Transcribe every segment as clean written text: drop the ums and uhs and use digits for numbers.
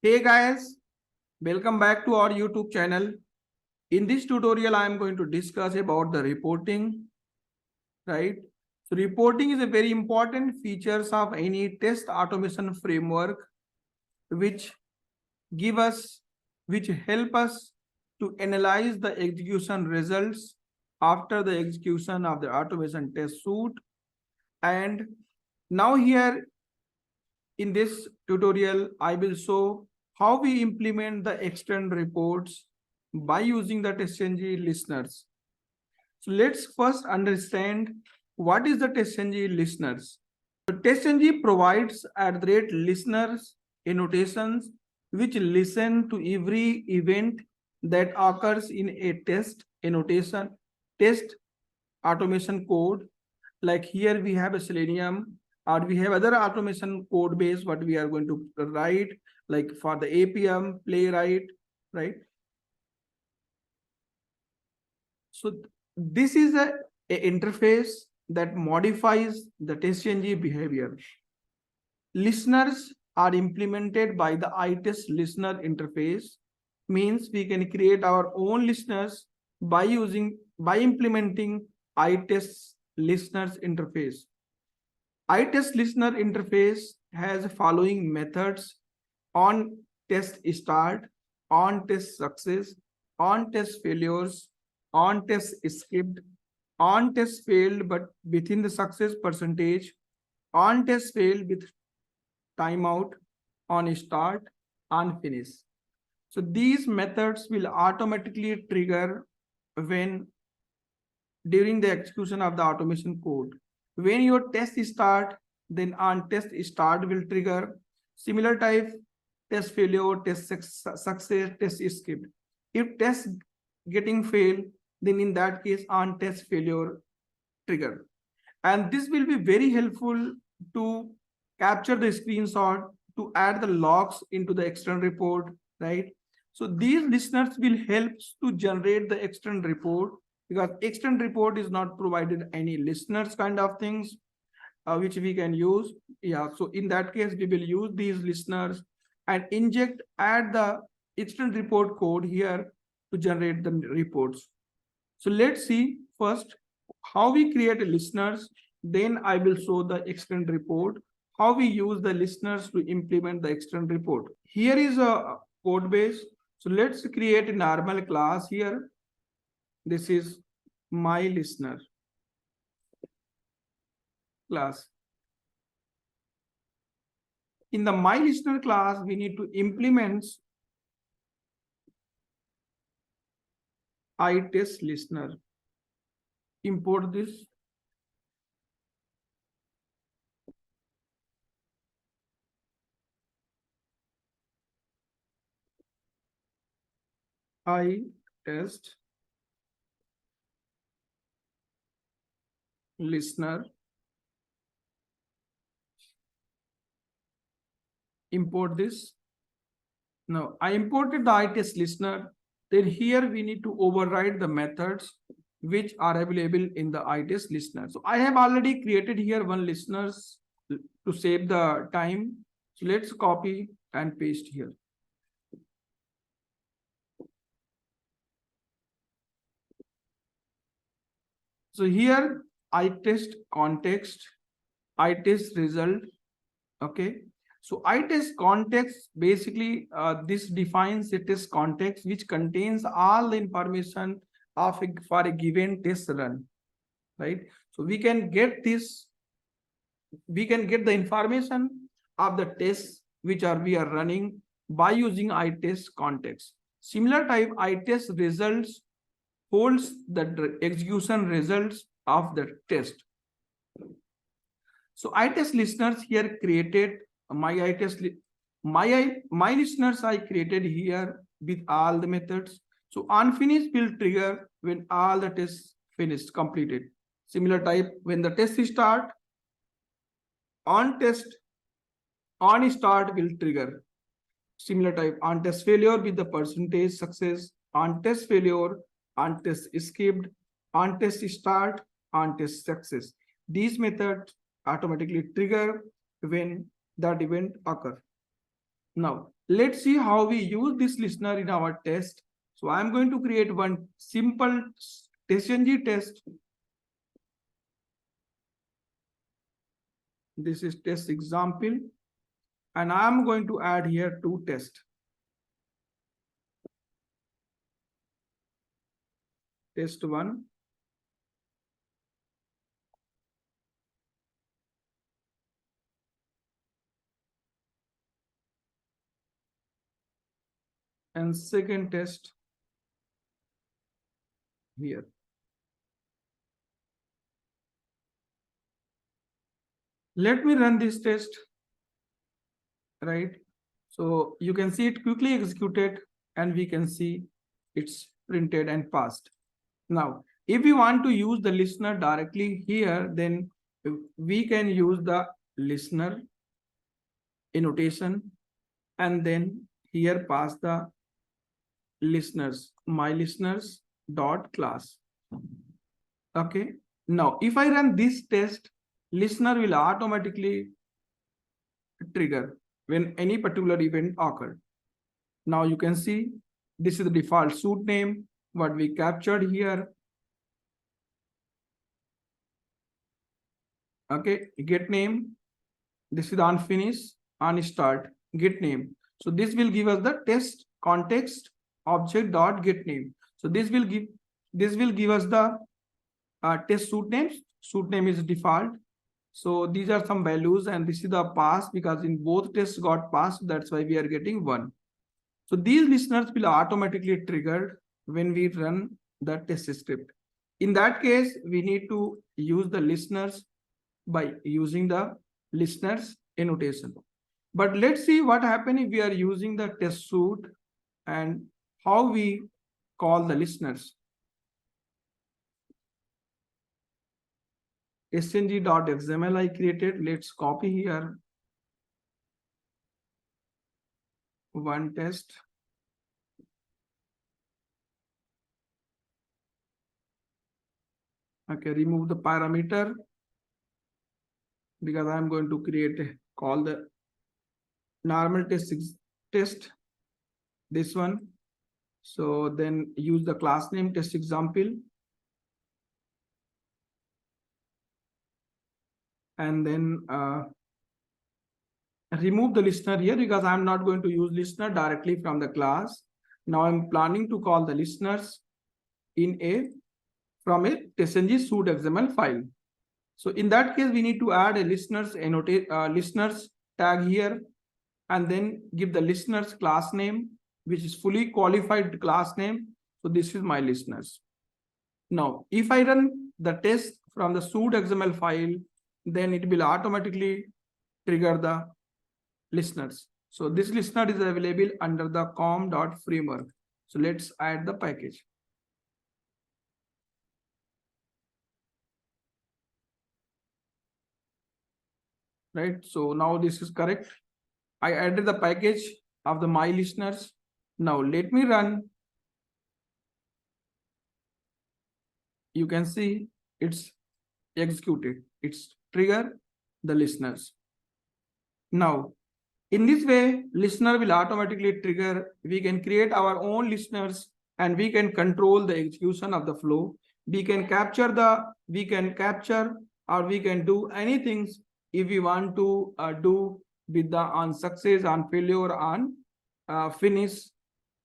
Hey guys, welcome back to our YouTube channel. In this tutorial, I am going to discuss about the reporting, right? So reporting is a very important features of any test automation framework, which give us, which help us to analyze the execution results after the execution of the automation test suite. And now here in this tutorial, I will show how we implement the external reports by using the TestNG listeners. So let's first understand what is the TestNG listeners. So TestNG provides @ listeners annotations which listen to every event that occurs in a test annotation, test automation code. Like here we have a Selenium, or we have other automation code base what we are going to write, like for the APM playwright, right? So this is a interface that modifies the TestNG behavior. Listeners are implemented by the iTest listener interface, means we can create our own listeners by implementing iTest listeners interface. iTest listener interface has following methods: on test start, on test success, on test failures, on test skipped, on test failed but within the success percentage, on test failed with timeout, on start, on finish. So these methods will automatically trigger when during the execution of the automation code. When your test start, then on test start will trigger. Similar type, test failure, test success, test skipped. If test getting failed, then in that case on test failure trigger. And this will be very helpful to capture the screenshot, to add the logs into the external report, right? So these listeners will help to generate the external report, because external report is not provided any listeners kind of things which we can use. Yeah, so in that case we will use these listeners and add the external report code here to generate the reports. So let's see first how we create listeners, then I will show the external report, how we use the listeners to implement the external report. Here is a code base. So let's create a normal class here. This is my listener class. In the my listener class, we need to implement iTest listener. Import this. iTest listener. Import this. Now I imported the iTest listener. Then here we need to override the methods which are available in the iTest listener. So I have already created here one listeners to save the time. So let's copy and paste here. So here iTest context, iTest result. Okay. So iTest context, basically this defines a test context which contains all the information of for a given test run, right? So we can get this, we can get the information of the tests which we are running by using iTest context. Similar type iTest results holds the execution results of the test. So iTest listeners here created my iTest my listeners I created here with all the methods. So on finish will trigger when all the tests finished completed. Similar type, when the test start, on test on start will trigger. Similar type, on test failure with the percentage success, on test failure, on test skipped, on test start, on test success. These methods automatically trigger when that event occurs. Now let's see how we use this listener in our test. So I'm going to create one simple TestNG test. This is test example, and I'm going to add here two tests. Test 1 and second test here. Let me run this test, right? So you can see it quickly executed, and we can see it's printed and passed. Now, if we want to use the listener directly here, then we can use the listener annotation, and then here pass the listeners, my listeners dot class. Okay. Now, if I run this test, listener will automatically trigger when any particular event occurred. Now you can see this is the default suite name, what we captured here. Okay, get name. This is on finish, on start, get name. So this will give us the test context object dot get name. So this will give us the test suite names. Suite name is default. So these are some values, and this is the pass because in both tests got passed. That's why we are getting 1. So these listeners will automatically triggered when we run the test script. In that case, we need to use the listeners by using the listeners annotation. But let's see what happens if we are using the test suite and how we call the listeners. TestNG.xml I created. Let's copy here one test. Okay, remove the parameter because I'm going to create call the normal test this one. So then use the class name test example, and then remove the listener here because I'm not going to use listener directly from the class. Now I'm planning to call the listeners from a TestNG suite XML file. So in that case, we need to add a listeners tag here, and then give the listeners class name, which is fully qualified class name. So this is my listeners. Now, if I run the test from the suite XML file, then it will automatically trigger the listeners. So this listener is available under the com.framework. So let's add the package. Right. So now this is correct. I added the package of the my listeners. Now let me run. You can see it's executed. It's trigger the listeners. Now, in this way, listener will automatically trigger. We can create our own listeners, and we can control the execution of the flow. We can capture or we can do anything if we want to do with the on success, on failure, on finish.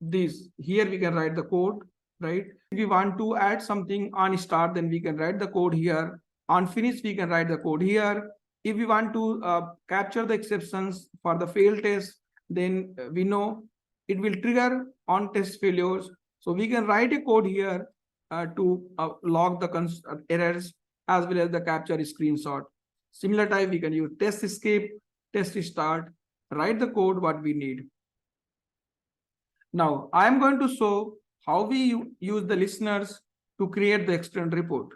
This here we can write the code, right? If we want to add something on start, then we can write the code here. On finish, we can write the code here. If we want to capture the exceptions for the fail test, then we know it will trigger on test failures. So we can write a code here to log the errors as well as the capture screenshot. Similar type, we can use test escape, test start, write the code what we need. Now, I am going to show how we use the listeners to create the external report.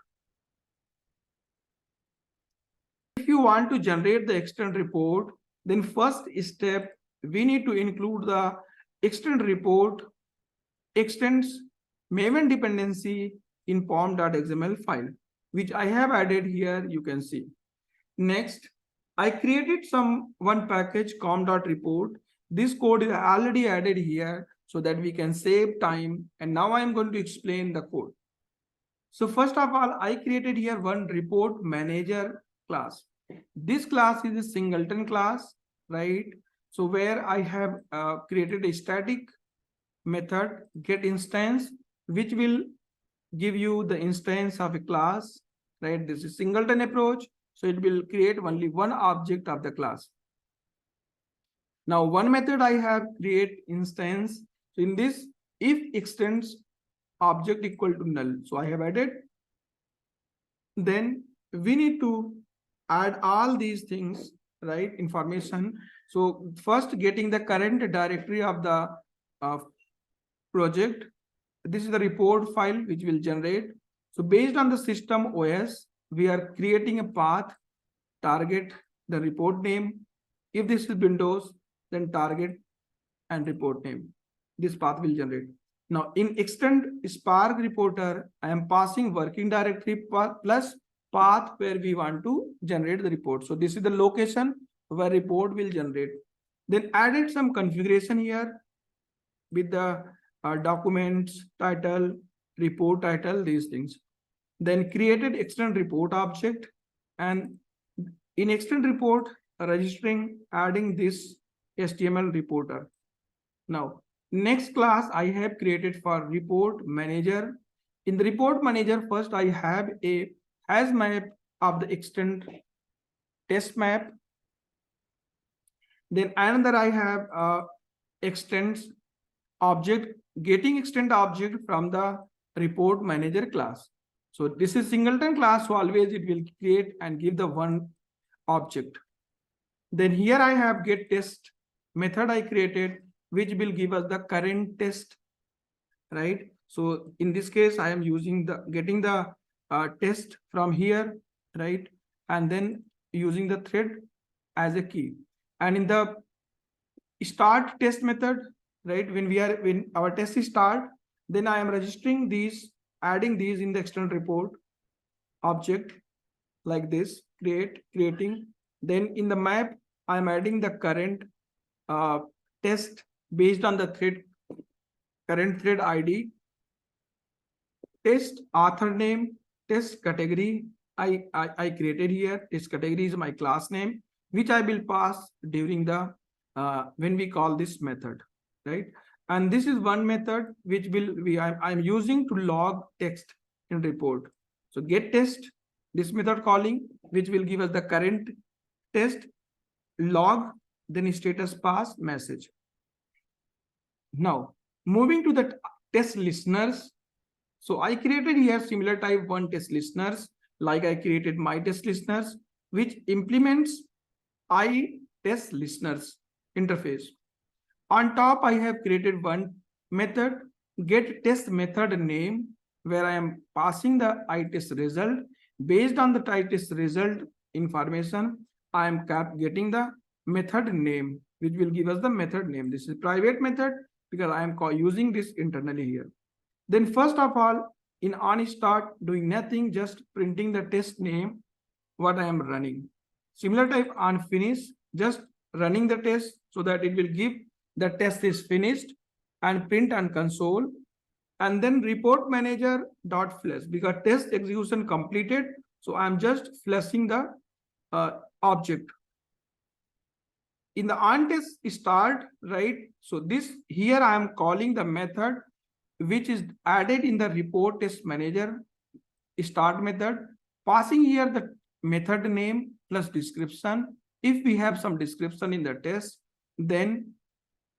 If you want to generate the external report, then first step, we need to include the external report extends Maven dependency in pom.xml file, which I have added here, you can see. Next, I created one package com.report, This code is already added here so that we can save time. And now I am going to explain the code. So first of all, I created here one report manager class. This class is a singleton class, right? So where I have created a static method get instance, which will give you the instance of a class, right? This is singleton approach. So it will create only one object of the class. Now one method I have create instance. So in this, if extends object equal to null. So I have added. Then we need to add all these things, right? Information. So first getting the current directory of the project. This is the report file which will generate. So based on the system OS, we are creating a path, target the report name. If this is Windows, then target and report name. This path will generate. Now in extend Spark reporter, I am passing working directory plus path where we want to generate the report. So this is the location where report will generate. Then added some configuration here with the documents, title, report title, these things. Then created extend report object, and in extend report registering adding this HTML reporter. Now next class I have created for report manager. In the report manager, first I have a hash map of the extend test map. Then another I have extends object, getting extend object from the report manager class. So this is singleton class, so always it will create and give the one object. Then here I have get test method I created, which will give us the current test, right? So in this case, I am using the getting the test from here, right? And then using the thread as a key. And in the start test method, right? When our test is start, then I am registering these, adding these in the external report object like this, creating. Then in the map, I am adding the current test based on the thread, current thread ID, test author name, test category. I created here. Test category is my class name, which I will pass during the when we call this method, right? And this is one method which will be I'm using to log text in report. So get test, this method calling, which will give us the current test, log, then status pass message. Now moving to the test listeners. So I created here similar type one test listeners, like I created my test listeners, which implements I test listeners interface. On top, I have created one method, get test method name, where I am passing the I-test result. Based on the I-test result information, I am getting the method name, which will give us the method name. This is private method because I am using this internally here. Then first of all, in on start, doing nothing, just printing the test name, what I am running. Similar type on finish, just running the test so that it will give the test is finished and print on console. And then report manager dot flash because test execution completed. So I'm just flashing the object. In the on test start, right? So this here I am calling the method which is added in the report test manager start method, passing here the method name plus description. If we have some description in the test, then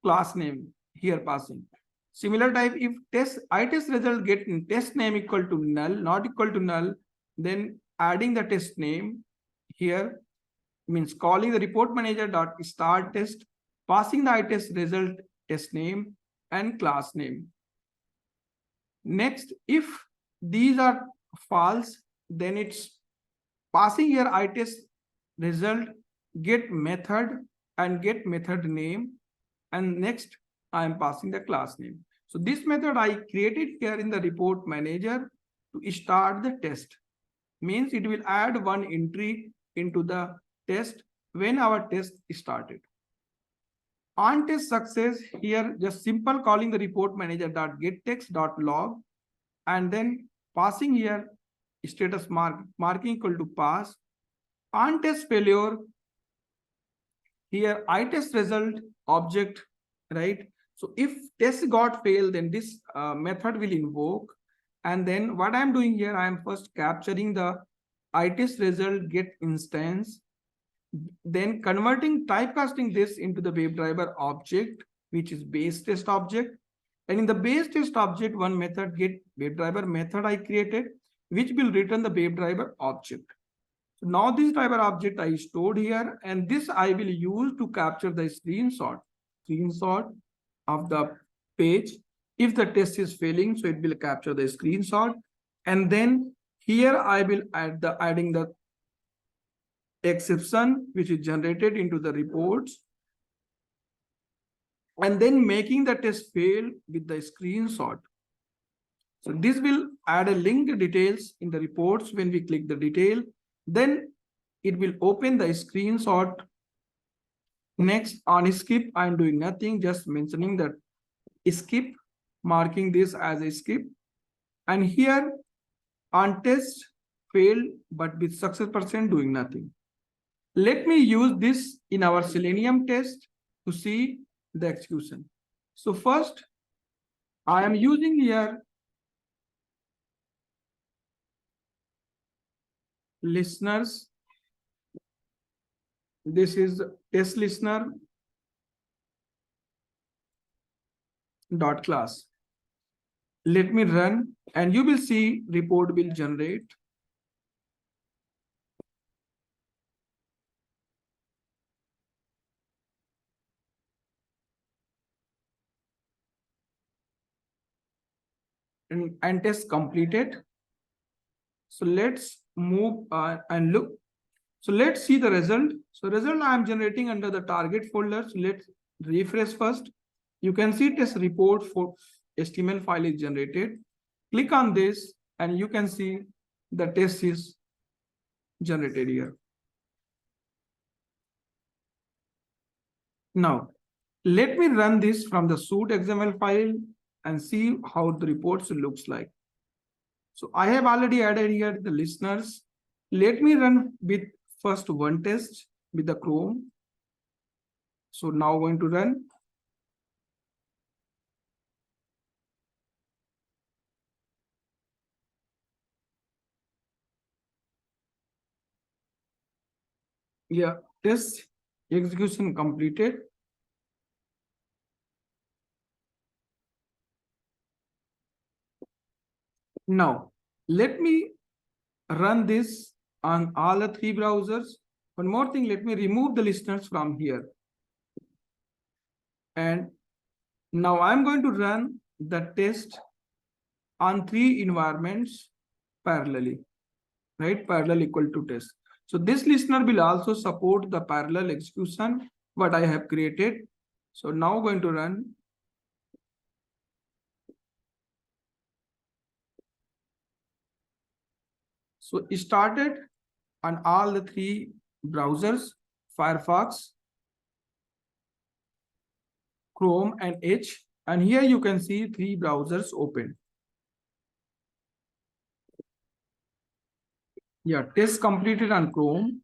class name here passing. Similar type, if test I-test result get in test name equal to null, not equal to null, then adding the test name here means calling the report manager dot start test, passing the I-test result test name and class name. Next, if these are false, then it's passing here I-test result, get method and get method name, and next I am passing the class name. So this method I created here in the report manager to start the test. Means it will add one entry into the test when our test started. On test success, here just simple calling the report manager dot get text dot log and then passing here status marking equal to pass. On test failure, here I test result object, right? So if test got failed, then this method will invoke. And then what I'm doing here, I'm first capturing the I test result get instance, then converting typecasting this into the WebDriver object, which is base test object. And in the base test object, one method get WebDriver method I created, which will return the WebDriver object. So now this driver object I stored here, and this I will use to capture the screenshot of the page. If the test is failing, so it will capture the screenshot. And then here I will adding the exception which is generated into the reports, and then making the test fail with the screenshot. So this will add a link details in the reports. When we click the detail, then it will open the screenshot. Next, on skip, I'm doing nothing, just mentioning that skip, marking this as a skip. And here on test failed, but with success percent doing nothing. Let me use this in our Selenium test to see the execution. So first, I am using here listeners. This is test listener dot class. Let me run and you will see report will generate. And test completed. So let's move and look. So let's see the result. So result I am generating under the target folder. So let's refresh first. You can see test report for HTML file is generated. Click on this and you can see the test is generated here. Now, let me run this from the suite XML file and see how the reports looks like. So I have already added here the listeners. Let me run with first one test with the Chrome. So now going to run. Yeah, test execution completed. Now, let me run this on all the three browsers. One more thing, let me remove the listeners from here. And now I'm going to run the test on three environments parallelly, right? Parallel equal to test. So this listener will also support the parallel execution, what I have created. So now going to run. So it started on all the three browsers, Firefox, Chrome, and Edge. And here you can see three browsers open. Yeah, test completed on Chrome.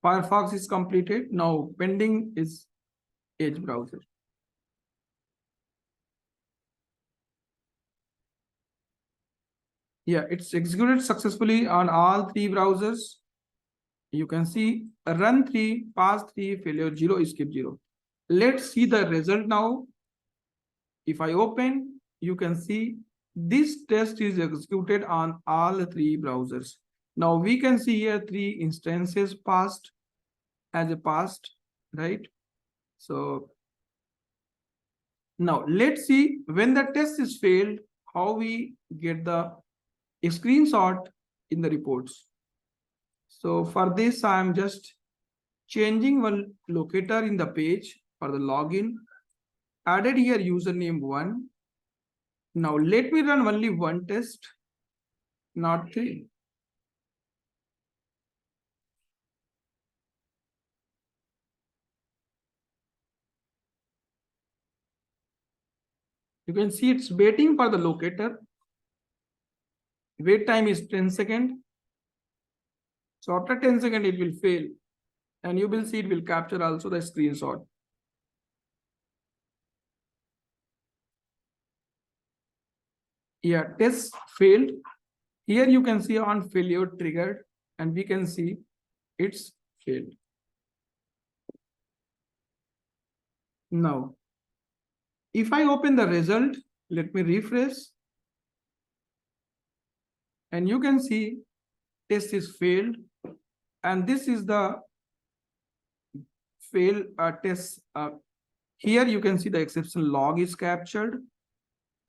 Firefox is completed. Now pending is Edge browser. Yeah, it's executed successfully on all three browsers. You can see run 3, pass 3, failure 0, skip 0. Let's see the result now. If I open, you can see this test is executed on all three browsers. Now we can see here three instances passed as a passed, right? So now let's see when the test is failed, how we get the screenshot in the reports. So for this, I am just changing one locator in the page for the login. Added here username 1. Now let me run only one test, not 3. You can see it's waiting for the locator. Wait time is 10 seconds. So after 10 seconds, it will fail. And you will see it will capture also the screenshot. Yeah, test failed. Here you can see on failure triggered, and we can see it's failed. Now, if I open the result, let me refresh. And you can see test is failed. And this is the fail test. Here you can see the exception log is captured.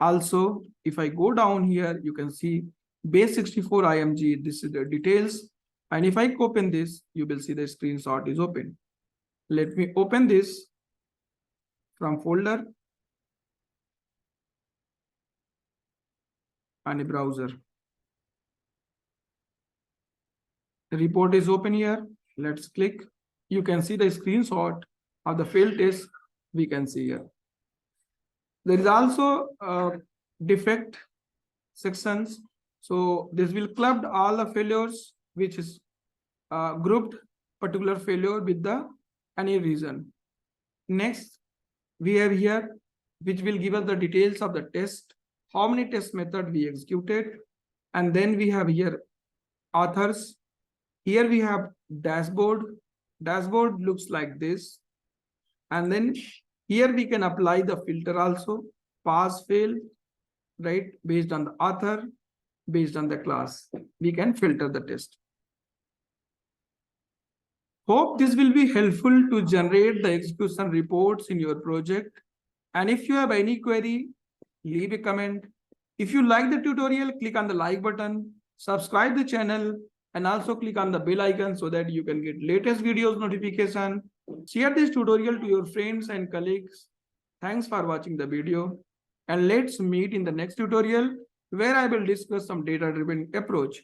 Also, if I go down here, you can see base 64 IMG. This is the details. And if I open this, you will see the screenshot is open. Let me open this from folder and a browser. The report is open here. Let's click. You can see the screenshot of the failed test we can see here. There is also defect sections. So this will club all the failures which is grouped particular failure with the any reason. Next, we have here which will give us the details of the test, how many test method we executed, and then we have here authors. Here we have dashboard. Dashboard looks like this. And then here we can apply the filter also, pass, fail, right? Based on the author, based on the class, we can filter the test. Hope this will be helpful to generate the execution reports in your project. And if you have any query, leave a comment. If you like the tutorial, click on the like button, subscribe the channel, and also click on the bell icon so that you can get latest videos notification. Share this tutorial to your friends and colleagues. Thanks for watching the video. And let's meet in the next tutorial where I will discuss some data-driven approach.